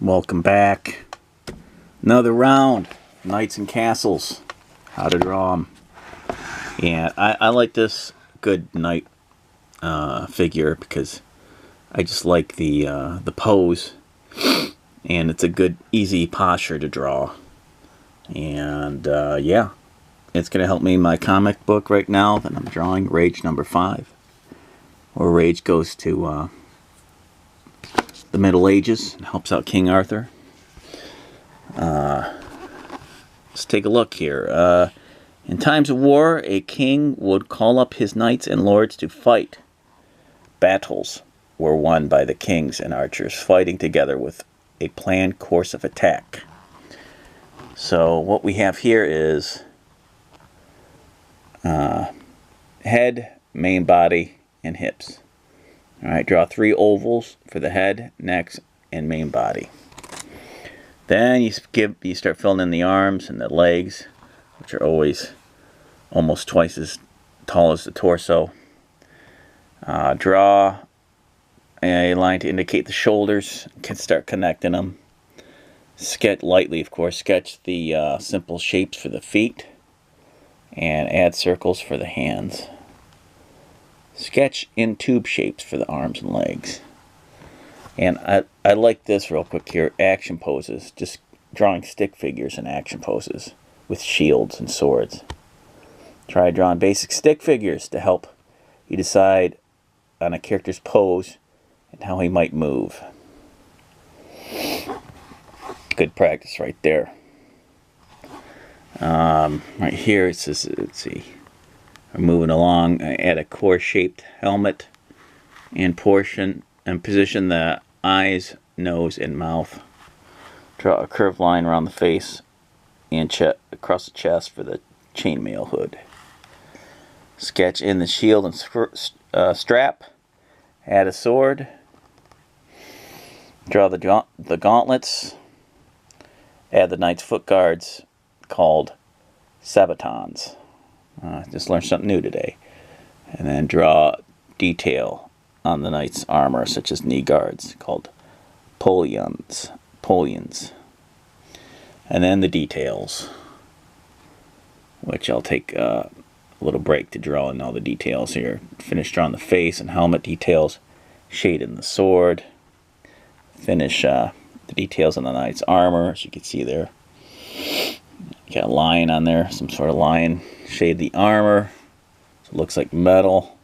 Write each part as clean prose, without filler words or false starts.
Welcome back. Another round. Knights and Castles. How to draw them. And I like this good knight figure because I just like the pose. And it's a good, easy posture to draw. And yeah, it's going to help me in my comic book right now that I'm drawing, Rage number 5. Where Rage goes to the Middle Ages and helps out King Arthur. Let's take a look here. In times of war, a king would call up his knights and lords to fight. Battles were won by the kings and archers fighting together with a planned course of attack. So what we have here is head, main body, and hips. Alright, draw 3 ovals for the head, neck, and main body. Then you start filling in the arms and the legs, which are always almost twice as tall as the torso. Draw a line to indicate the shoulders. Can start connecting them. Sketch lightly, of course. Sketch the simple shapes for the feet, and add circles for the hands. Sketch in tube shapes for the arms and legs. And I like this real quick here, action poses. Just drawing stick figures in action poses with shields and swords. Try drawing basic stick figures to help you decide on a character's pose and how he might move. Good practice right there. Right here it says, let's see, I'm moving along. I add a core-shaped helmet and position the eyes, nose, and mouth. Draw a curved line around the face and across the chest for the chainmail hood. Sketch in the shield and strap. Add a sword. Draw the gauntlets. Add the knight's foot guards called sabatons. Just learned something new today. And then draw detail on the knight's armor, such as knee guards, called polions. And then the details, which I'll take a little break to draw in all the details here. Finish drawing the face and helmet details, shade in the sword. Finish the details on the knight's armor, as you can see there. Got a lion on there, some sort of lion. Shade the armor so it looks like metal.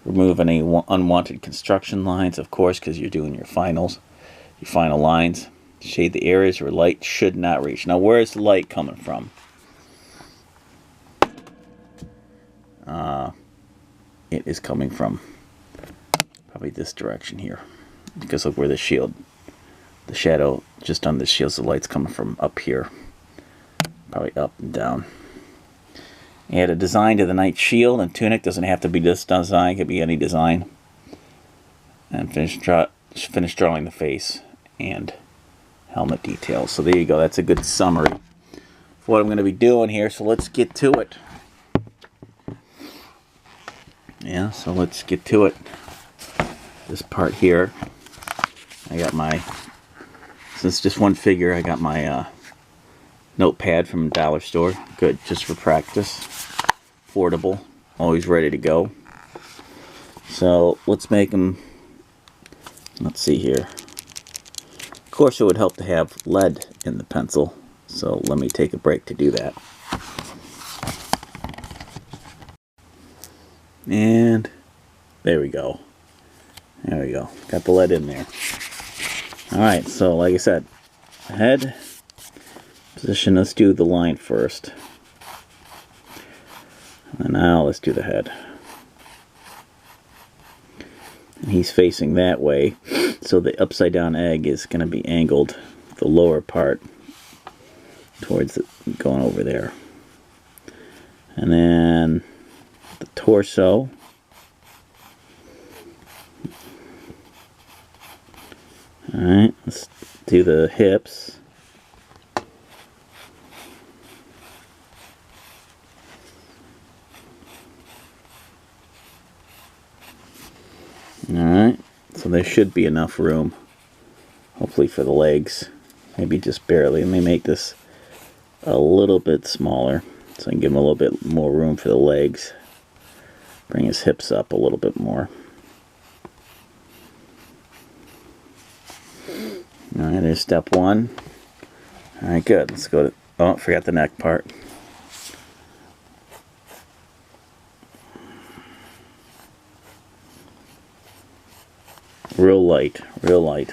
Remove any unwanted construction lines, of course, because you're doing your final lines. Shade the areas where light should not reach. Now, where is the light coming from? It is coming from probably this direction here, because look where the shield, the shadow just on the shield, the light's coming from up here, probably up and down. Add a design to the knight's shield and tunic. Doesn't have to be this design, it could be any design. And finish drawing the face and helmet details. So there you go, that's a good summary of what I'm going to be doing here. So let's get to it. Yeah, so let's get to it. This part here, I got my, since just one figure, I got my notepad from dollar store. Good, just for practice. Portable, always ready to go. So let's make them, let's see here. Of course, it would help to have lead in the pencil, so let me take a break to do that. And there we go. There we go. Got the lead in there. Alright, so like I said, head position. Let's do the line first. And now let's do the head. And he's facing that way, so the upside down egg is going to be angled, the lower part towards going over there. And then the torso. Alright, let's do the hips. Alright, so there should be enough room Hopefully for the legs. Maybe just barely. Let me make this a little bit smaller so I can give him a little bit more room for the legs. Bring his hips up a little bit more. Alright, there's step one. Alright, good. Let's go to... Oh, forgot the neck part. Real light,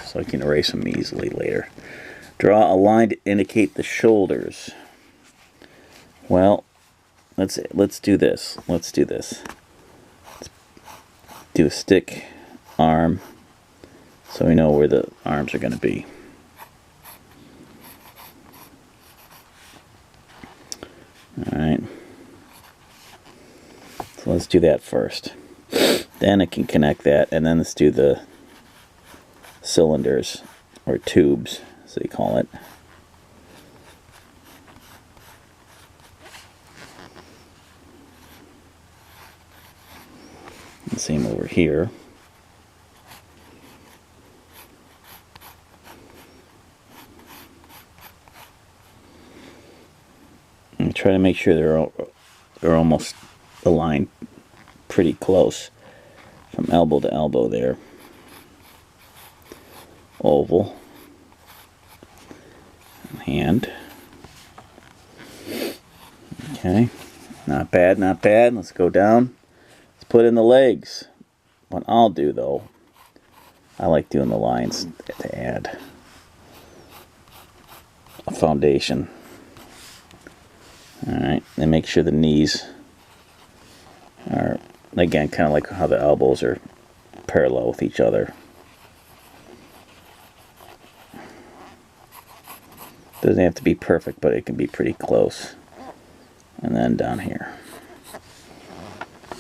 so I can erase them easily later. Draw a line to indicate the shoulders. Well, let's do this. Let's do a stick arm so we know where the arms are going to be. Alright. So let's do that first. Then I can connect that, and then let's do the cylinders, or tubes, as they call it. And same over here. And try to make sure they're almost aligned pretty close from elbow to elbow there. Oval. Hand. Okay. Not bad, not bad. Let's go down. Let's put in the legs. What I'll do though, I like doing the lines to add a foundation. Alright, and make sure the knees are, again, kind of like how the elbows are parallel with each other. Doesn't have to be perfect, but it can be pretty close. And then down here.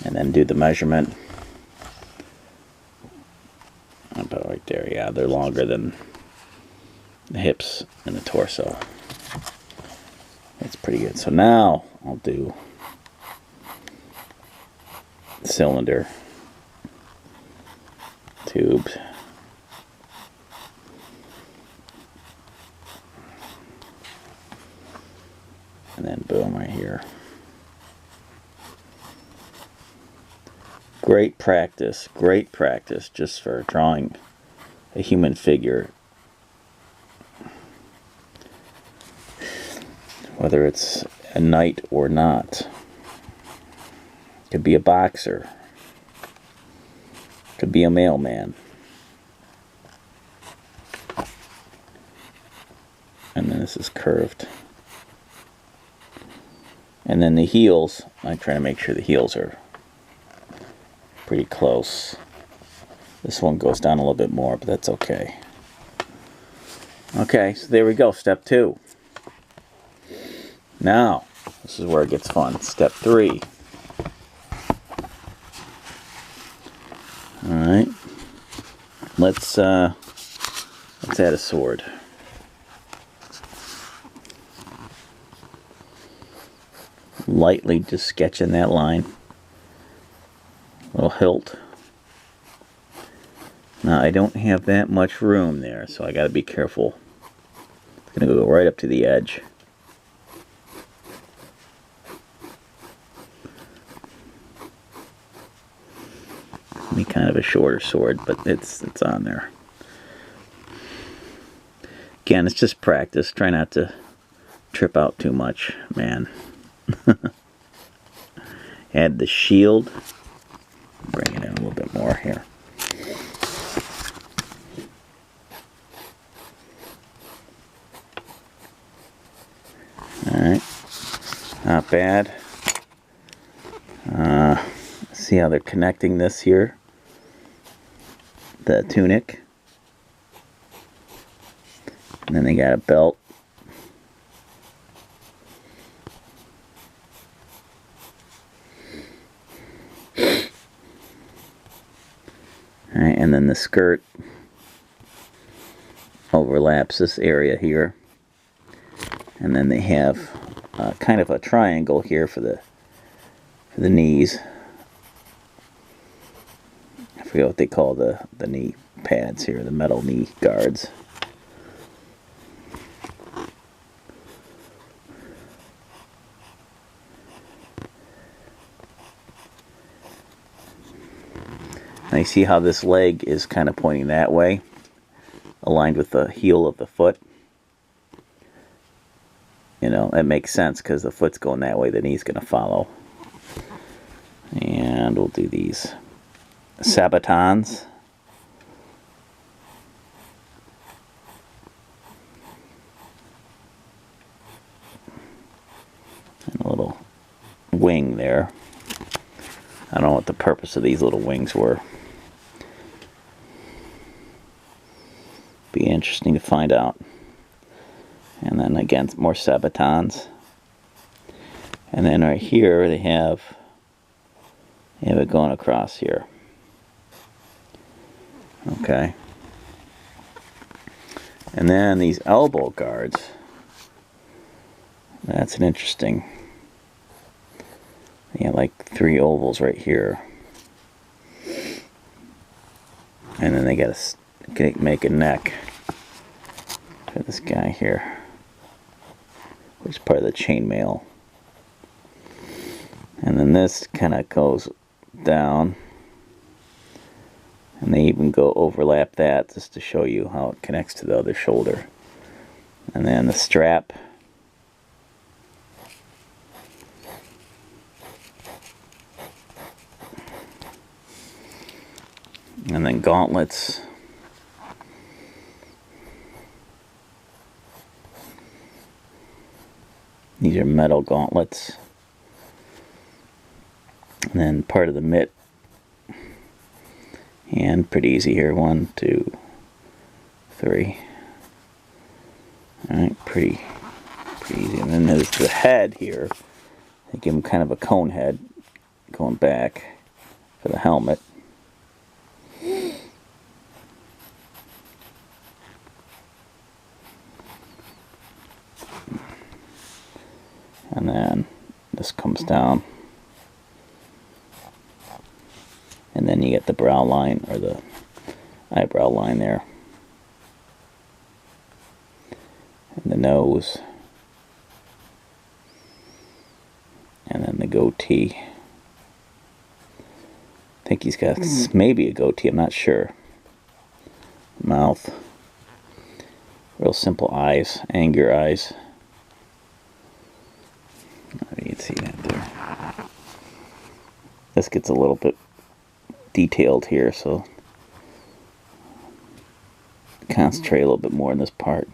And then do the measurement. About right there, yeah, they're longer than the hips and the torso. That's pretty good. So now I'll do cylinder, tubes, and then boom right here. Great practice just for drawing a human figure. Whether it's a knight or not. Could be a boxer. Could be a mailman. And then this is curved. And then the heels, I try to make sure the heels are pretty close. This one goes down a little bit more, but that's okay. Okay, so there we go, step 2. Now, this is where it gets fun. Step 3. Alright. Let's add a sword. Lightly just sketching that line. Little hilt. Now I don't have that much room there, so I gotta be careful. It's gonna go right up to the edge. Be kind of a shorter sword, but it's on there. Again, it's just practice. Try not to trip out too much, man. Add the shield. Bring it in a little bit more here. Alright. Not bad. See how they're connecting this here? The tunic. And then they got a belt. Alright, and then the skirt overlaps this area here. And then they have kind of a triangle here for the knees. I forget what they call the knee pads here, the metal knee guards. you see how this leg is kind of pointing that way, aligned with the heel of the foot. You know, that makes sense because the foot's going that way, the knee's going to follow. And we'll do these sabatons. And a little wing there. I don't know what the purpose of these little wings were. Be interesting to find out. And then again, more sabatons. And then right here they have it going across here. Okay. And then these elbow guards. That's an interesting. Yeah, like 3 ovals right here. And then they gotta make a neck for this guy here, which is part of the chainmail. And then this kind of goes down, and they even go overlap that just to show you how it connects to the other shoulder. And then the strap, and then gauntlets. These are metal gauntlets. And then part of the mitt. And pretty easy here. 1, 2, 3. Alright, pretty easy. And then there's the head here. They give him kind of a cone head going back for the helmet. And then this comes down. And then you get the brow line, or the eyebrow line there. And the nose. And then the goatee. I think he's got maybe a goatee, I'm not sure. Mouth. Real simple eyes, anger eyes. You can see that there. This gets a little bit detailed here, so concentrate a little bit more in this part.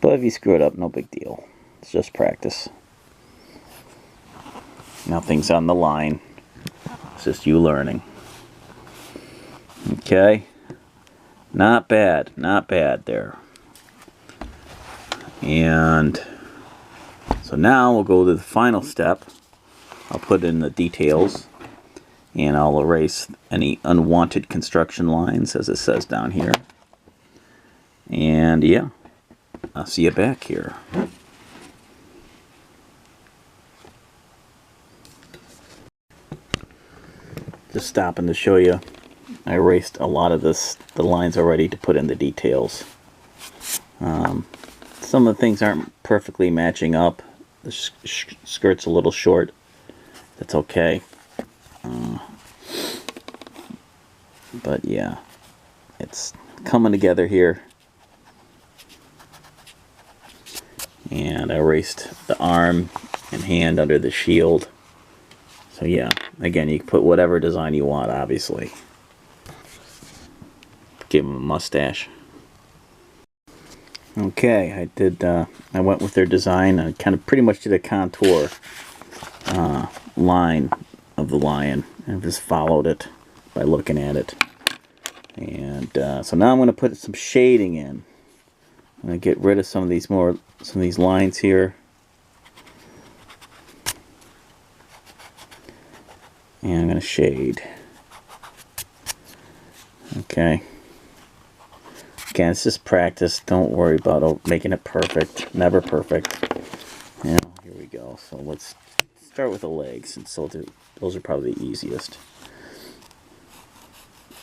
But if you screw it up, no big deal. It's just practice. Nothing's on the line. It's just you learning. Okay. Not bad. Not bad there. And so now we'll go to the final step. I'll put in the details, and I'll erase any unwanted construction lines, as it says down here. And yeah, I'll see you back here. Just stopping to show you, I erased a lot of the lines already to put in the details. Some of the things aren't perfectly matching up. The skirt's a little short. That's okay. But yeah, it's coming together here. And I erased the arm and hand under the shield. So yeah, again, you can put whatever design you want, obviously. Give him a mustache. Okay, I went with their design. I kind of pretty much did a contour line of the lion, and just followed it by looking at it. And so now I'm going to put some shading in. I'm going to get rid of some of these lines here. And I'm going to shade. Okay. Again, it's just practice. Don't worry about making it perfect. Never perfect. Yeah, here we go. So let's start with the legs, and so those are probably the easiest.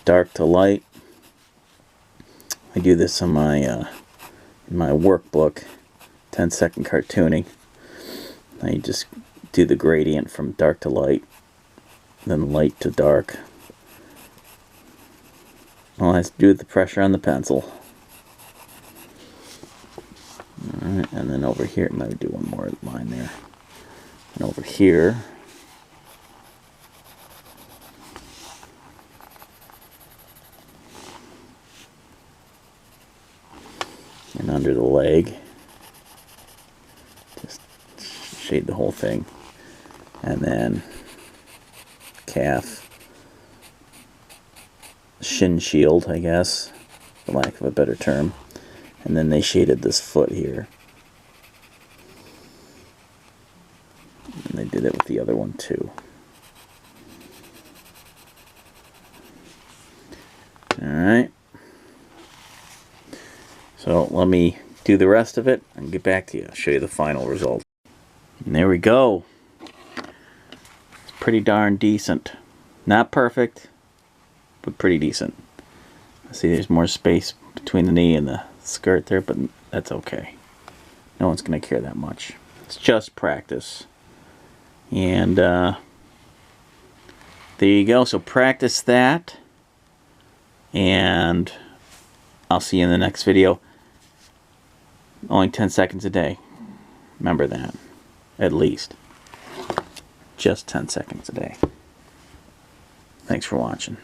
Dark to light. I do this on my in my workbook, 10-second cartooning. I just do the gradient from dark to light, then light to dark, All it has to do with the pressure on the pencil. Alright, and then over here, maybe do one more line there. And over here, and under the leg, just shade the whole thing. And then calf, shin shield, I guess, for lack of a better term. And then they shaded this foot here. And they did it with the other one too. Alright. So let me do the rest of it and get back to you. I'll show you the final result. And there we go. It's pretty darn decent. Not perfect, but pretty decent. See, there's more space between the knee and the skirt there, but that's okay. No one's going to care that much. It's just practice. And there you go. So practice that. And I'll see you in the next video. Only 10 seconds a day. Remember that. At least. Just 10 seconds a day. Thanks for watching.